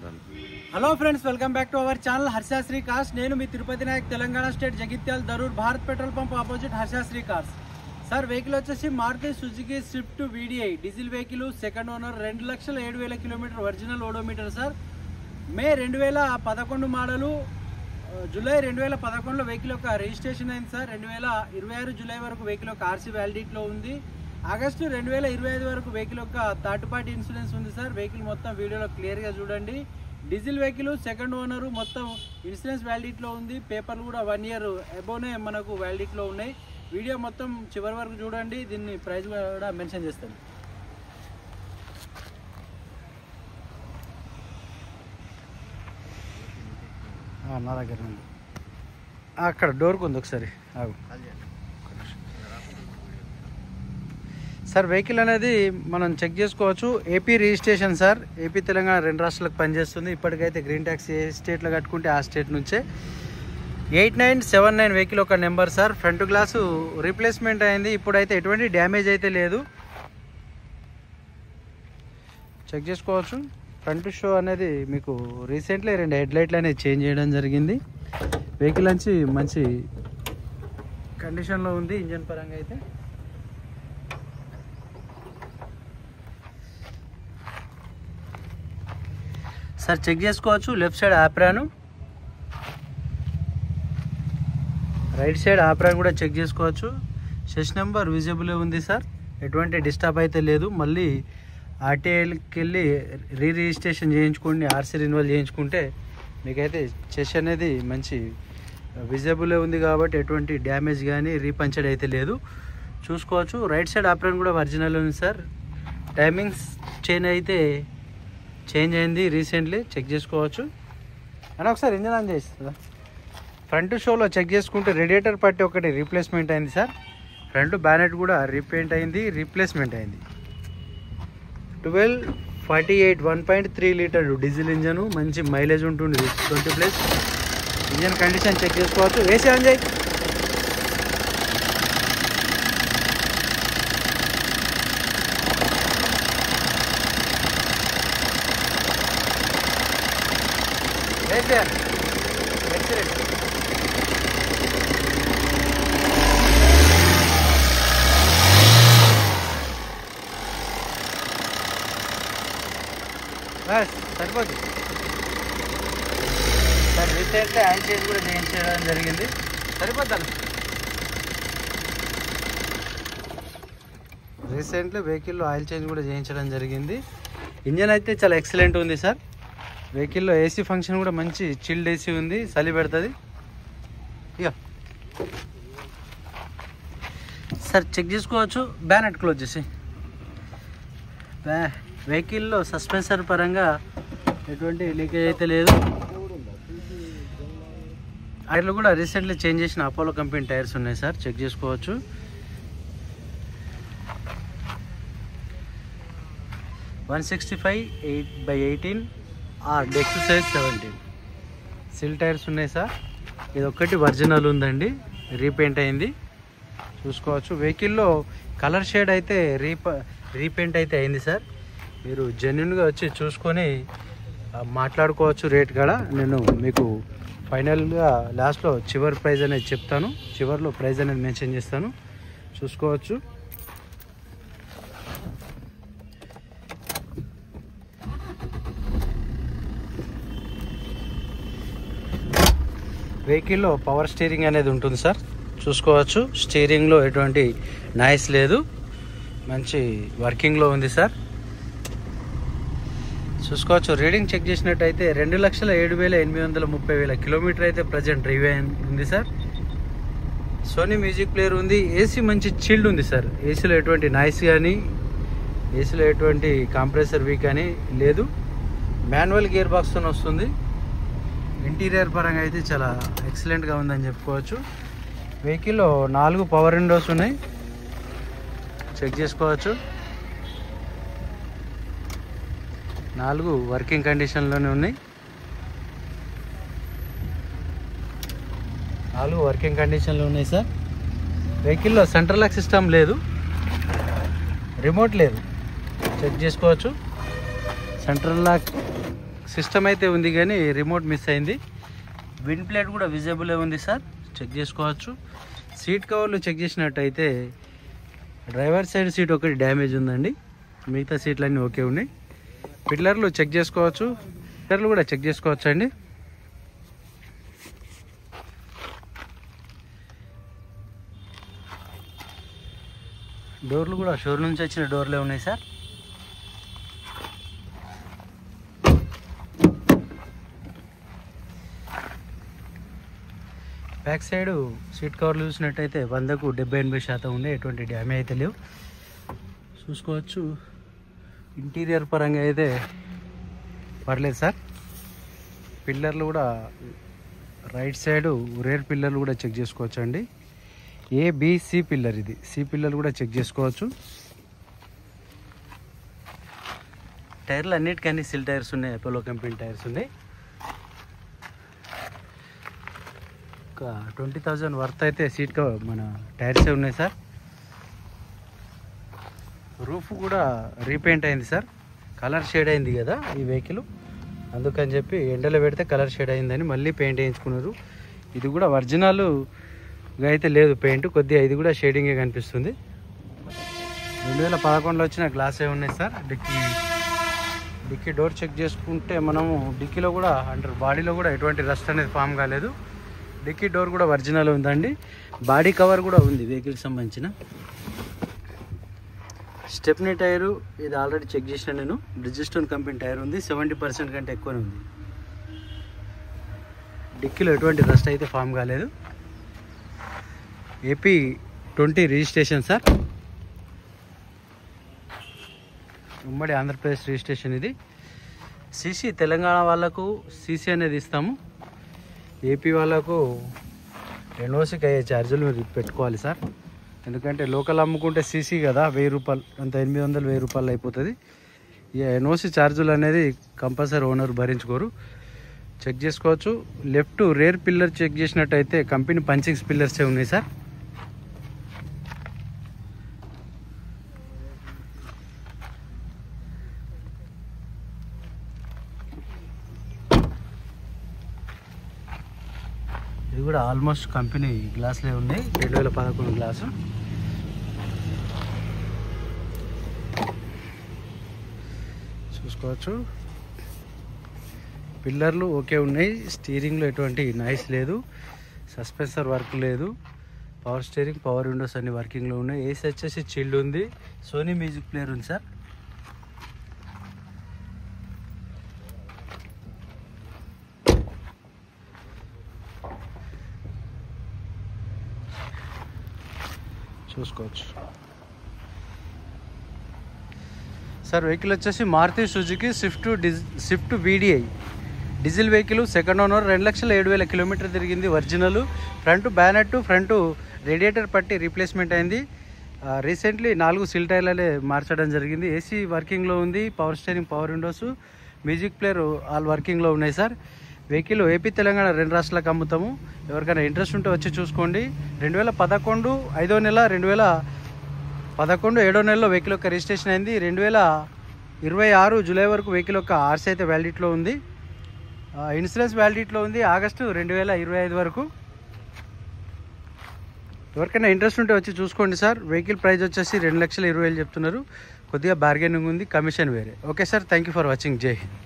Hello friends, welcome back to our channel Harshasri cars. నేను మీ Tirupati Nayak, Telangana state, Jagtial, Darur, Bharat petrol pump opposite Harshasri cars. Sir, vehicle వచ్చేసి Maruti Suzuki Swift VDI diesel vehicle, second owner, 2,07,000 kilometre original odometer sir. May 2011 model, July 2011లో vehicle యొక్క registration అయింది sir. 2026 July వరకు vehicle యొక్క RC వ్యాలిడిటీలో ఉంది. ఆగస్టు 2025 వరకు వెహికల్ యొక్క థర్డ్ పార్టీ ఇన్సూరెన్స్ ఉంది సార్. వెహికల్ మొత్తం వీడియోలో క్లియర్గా చూడండి. డీజిల్ వెహికల్, సెకండ్ ఓనరు, మొత్తం ఇన్సూరెన్స్ వ్యాలిడిటీలో ఉంది. పేపర్లు కూడా 1 ఇయర్ అబోనే మనకు వ్యాలిడిటీలో ఉన్నాయి. వీడియో మొత్తం చివరి వరకు చూడండి. దీన్ని ప్రైస్ కూడా మెన్షన్ చేస్తాను. నా దగ్గర ఉంది, అక్కడ డోర్కు ఉంది, ఒకసారి ఆగు సార్. వెహికల్ అనేది మనం చెక్ చేసుకోవచ్చు. AP registration sir. AP, Telangana 2 రాష్ట్రాలకు పనిచేస్తుంది. ఇప్పటికైతే గ్రీన్ ట్యాక్స్ ఏ స్టేట్లో కట్టుకుంటే ఆ స్టేట్ నుంచే 8979 వెహికల్ ఒక number sir. Front glass replacement అయింది. ఇప్పుడైతే ఎటువంటి డ్యామేజ్ అయితే లేదు, చెక్ చేసుకోవచ్చు. ఫ్రంట్ షో అనేది మీకు రీసెంట్లీ 2 హెడ్ లైట్లు అనేది చేంజ్ చేయడం జరిగింది. వెహికల్ నుంచి మంచి కండిషన్లో ఉంది. ఇంజన్ పరంగా అయితే సార్ చెక్ చేసుకోవచ్చు. Left side apron, right side apron కూడా చెక్ చేసుకోవచ్చు. సెస్ నెంబర్ విజిబుల్ ఉంది సార్. ఎటువంటి డిస్టర్బ్ అయితే లేదు. మళ్ళీ RTIకి వెళ్ళి రిజిస్ట్రేషన్ చేయించుకోండి, RC రెన్యువల్ చేయించుకుంటే మీకైతే చెస్ అనేది మంచి విజిబుల్ ఉంది కాబట్టి ఎటువంటి డ్యామేజ్ కానీ రీపంచర్డ్ అయితే లేదు, చూసుకోవచ్చు. రైట్ సైడ్ ఆప్రాన్ కూడా ఒరిజినల్ ఉంది సార్. టైమింగ్స్ చైన్ అయితే చేంజ్ అయింది రీసెంట్లీ, చెక్ చేసుకోవచ్చు. అని ఒకసారి ఇంజన్ ఆన్ చేస్తుందా. ఫ్రంట్ షోలో చెక్ చేసుకుంటే రేడియేటర్ పట్టి ఒకటి రీప్లేస్మెంట్ అయింది సార్. ఫ్రంట్ బ్యానెట్ కూడా రీపెయింట్ అయింది, రీప్లేస్మెంట్ అయింది. 1248 1.3 లీటర్ డీజిల్ ఇంజను, మంచి మైలేజ్ ఉంటుంది, 20+. ఇంజన్ కండిషన్ చెక్ చేసుకోవచ్చు. వేసి ఆన్ చేయి. సరిపోతుంది సార్. రీసెంట్లీ ఆయిల్ చేంజ్ కూడా చేయించడం జరిగింది, సరిపోతాను. రీసెంట్లీ వెహికల్లో ఆయిల్ చేంజ్ కూడా చేయించడం జరిగింది. ఇంజన్ అయితే చాలా ఎక్సలెంట్ ఉంది సార్. వెహికల్లో AC ఫంక్షన్ కూడా మంచి చిల్డ్ AC ఉంది, చలి పెడుతుంది. ఇక సార్ చెక్ చేసుకోవచ్చు. బ్యానెట్ క్లోజ్ చేసి. వెహికల్లో సస్పెన్సర్ పరంగా ఎటువంటి లీకేజ్ అయితే లేదు. టైర్లు కూడా రీసెంట్లీ చేంజ్ చేసిన అపోలో కంపెనీ టైర్స్ ఉన్నాయి సార్, చెక్ చేసుకోవచ్చు. (165/18) డెక్స్ సైజ్ 17 సిల్ టైర్స్ ఉన్నాయి సార్. ఇది ఒక్కటి ఒరిజినల్ ఉందండి, రీపెయింట్ అయింది, చూసుకోవచ్చు. వెహికల్లో కలర్ షేడ్ అయితే రీపెయింట్ అయితే అయింది సార్. మీరు జెన్యున్గా వచ్చి చూసుకొని మాట్లాడుకోవచ్చు. రేట్ కూడా నేను మీకు ఫైనల్గా లాస్ట్లో చివరి ప్రైస్ అనేది చెప్తాను, చివరిలో ప్రైస్ అనేది మెన్షన్ చేస్తాను, చూసుకోవచ్చు. వెహికల్లో పవర్ స్టీరింగ్ అనేది ఉంటుంది సార్, చూసుకోవచ్చు. స్టీరింగ్లో ఎటువంటి నాయిస్ లేదు, మంచి వర్కింగ్లో ఉంది సార్, చూసుకోవచ్చు. రీడింగ్ చెక్ చేసినట్టయితే 2,07,830 కిలోమీటర్ అయితే ప్రజెంట్ డ్రైవ్ ఉంది సార్. సోనీ మ్యూజిక్ ప్లేయర్ ఉంది. AC మంచి చిల్డ్ ఉంది సార్. ఏసీలో ఎటువంటి నాయిస్ కానీ, ఏసీలో ఎటువంటి కంప్రెసర్ వీక్ కానీ లేదు. మాన్యువల్ గేర్ బాక్స్తో వస్తుంది. ఇంటీరియర్ పరంగా అయితే చాలా ఎక్సలెంట్గా ఉందని చెప్పుకోవచ్చు. వెహికల్లో 4 పవర్ విండోస్ ఉన్నాయి, చెక్ చేసుకోవచ్చు. 4 వర్కింగ్ కండిషన్లోనే ఉన్నాయి. 4 వర్కింగ్ కండిషన్లో ఉన్నాయి సార్. వెహికల్లో సెంట్రల్ లాక్ సిస్టమ్ లేదు, రిమోట్ లేదు, చెక్ చేసుకోవచ్చు. సెంట్రల్ లాక్ సిస్టమ్ అయితే ఉంది కానీ రిమోట్ మిస్ అయింది. విండ్ ప్లేట్ కూడా విజిబుల్ ఉంది సార్, చెక్ చేసుకోవచ్చు. సీట్ కవర్లు చెక్ చేసినట్టయితే డ్రైవర్ సైడ్ సీట్ ఒకటి డ్యామేజ్ ఉందండి, మిగతా సీట్లన్నీ ఓకే ఉన్నాయి. పిల్లర్లు చెక్ చేసుకోవచ్చు, పిల్లర్లు కూడా చెక్ చేసుకోవచ్చు అండి. డోర్లు కూడా షోరూమ్ నుంచి వచ్చిన డోర్లే ఉన్నాయి సార్. బ్యాక్ సైడ్ సీట్ కవర్లు చూసినట్టయితే 100కు 70-80% ఉండే, ఎటువంటి డ్యామేజ్ అయితే లేవు, చూసుకోవచ్చు. ఇంటీరియర్ పరంగా అయితే పర్లేదు సార్. పిల్లర్లు కూడా రైట్ సైడ్ రేర్ పిల్లర్లు కూడా చెక్ చేసుకోవచ్చు అండి. ఏబిసి పిల్లర్, ఇది సి పిల్లర్లు కూడా చెక్ చేసుకోవచ్చు. టైర్లు అన్నిటికన్నీ సిల్ టైర్స్ ఉన్నాయి, అపోలో కంపెనీ టైర్స్ ఉన్నాయి. ఒక 20,000 వర్త్ అయితే సీట్ మన టైర్సే ఉన్నాయి సార్. రూఫ్ కూడా రీపెయింట్ అయింది సార్, కలర్ షేడ్ అయింది కదా ఈ వెహికల్, అందుకని చెప్పి ఎండలో పెడితే కలర్ షేడ్ అయిందని మళ్ళీ పెయింట్ వేయించుకున్నారు. ఇది కూడా ఒరిజినల్గా అయితే లేదు పెయింట్, కొద్దిగా ఇది కూడా షేడింగే కనిపిస్తుంది. 2011లో వచ్చిన గ్లాసే ఉన్నాయి సార్. డిక్కీ డోర్ చెక్ చేసుకుంటే మనము డిక్కీలో కూడా అండర్ బాడీలో కూడా ఎటువంటి రస్ట్ అనేది ఫామ్ కాలేదు. డిక్కీ డోర్ కూడా ఒరిజినల్ ఉందండి. బాడీ కవర్ కూడా ఉంది వెహికల్కి సంబంధించిన. స్టెప్నీ టైరు ఇది ఆల్రెడీ చెక్ చేసిన నేను, బ్రిడ్జిస్టోన్ కంపెనీ టైర్ ఉంది, 70% కంటే ఎక్కువనే ఉంది. డిక్కీలో ఎటువంటి రస్ట్ అయితే ఫామ్ కాలేదు. ఏపీ 20 రిజిస్ట్రేషన్ సార్, ఉమ్మడి ఆంధ్రప్రదేశ్ రిజిస్ట్రేషన్ ఇది. సీసీ తెలంగాణ వాళ్ళకు సీసీ అనేది ఇస్తాము, ఏపీ వాళ్ళకు ఎన్ఓసీకి అయ్యే ఛార్జీలు మీరు పెట్టుకోవాలి సార్. ఎందుకంటే లోకల్ అమ్ముకుంటే సీసీ కదా, 1000 రూపాయలు అంత 800-1000 రూపాయలు అయిపోతుంది. ఈ ఎన్ఓసీ ఛార్జీలు అనేది కంపల్సరీ ఓనర్ భరించుకోరు. చెక్ చేసుకోవచ్చు. లెఫ్ట్ రేర్ పిల్లర్ చెక్ చేసినట్టయితే కంపెనీ పంచింగ్స్ పిల్లర్సే ఉన్నాయి సార్. ఇది కూడా ఆల్మోస్ట్ కంపెనీ గ్లాసులే ఉన్నాయి, 2011 గ్లాసు. చూసుకోవచ్చు. పిల్లర్లు ఓకే ఉన్నాయి, స్టీరింగ్లో ఎటువంటి నాయిస్ లేదు, సస్పెన్సర్ వర్క్ లేదు, పవర్ స్టీరింగ్ పవర్ విండోస్ అన్ని వర్కింగ్లో ఉన్నాయి. ఏసీ వచ్చేసి చిల్డ్ ఉంది, సోనీ మ్యూజిక్ ప్లేయర్ ఉంది సార్. చూసుకోవచ్చు సార్. వెహికల్ వచ్చేసి Maruti Suzuki Swift VDI diesel vehicle, second owner, 2,07,000 kilometre తిరిగింది, original. Front bonnet, front radiator పట్టి రీప్లేస్మెంట్ అయింది. రీసెంట్లీ 4 సిల్ టైర్లే మార్చడం జరిగింది. ఏసీ వర్కింగ్లో ఉంది, power steering power windows music player all వర్కింగ్లో ఉన్నాయి సార్. వెహికల్ ఏపీ తెలంగాణ 2 రాష్ట్రాలకు అమ్ముతాము. ఎవరికైనా ఇంట్రెస్ట్ ఉంటే వచ్చి చూసుకోండి. 2011 5వ నెల, 2011 7వ నెలలో వెహికల్ యొక్క రిజిస్ట్రేషన్ అయింది. 2026 జూలై వరకు వెహికల్ యొక్క ఆర్సీ అయితే వ్యాలిడిటీలో ఉంది, ఇన్సూరెన్స్ వ్యాలిడిటీలో ఉంది, ఆగస్టు 2025 వరకు. ఎవరికైనా ఇంట్రెస్ట్ ఉంటే వచ్చి చూసుకోండి సార్. వెహికల్ ప్రైస్ వచ్చేసి 2,20,000 చెప్తున్నారు, కొద్దిగా బార్గెనింగ్ ఉంది, కమిషన్ వేరే. Okay sir, thank you for watching. జై హింద్.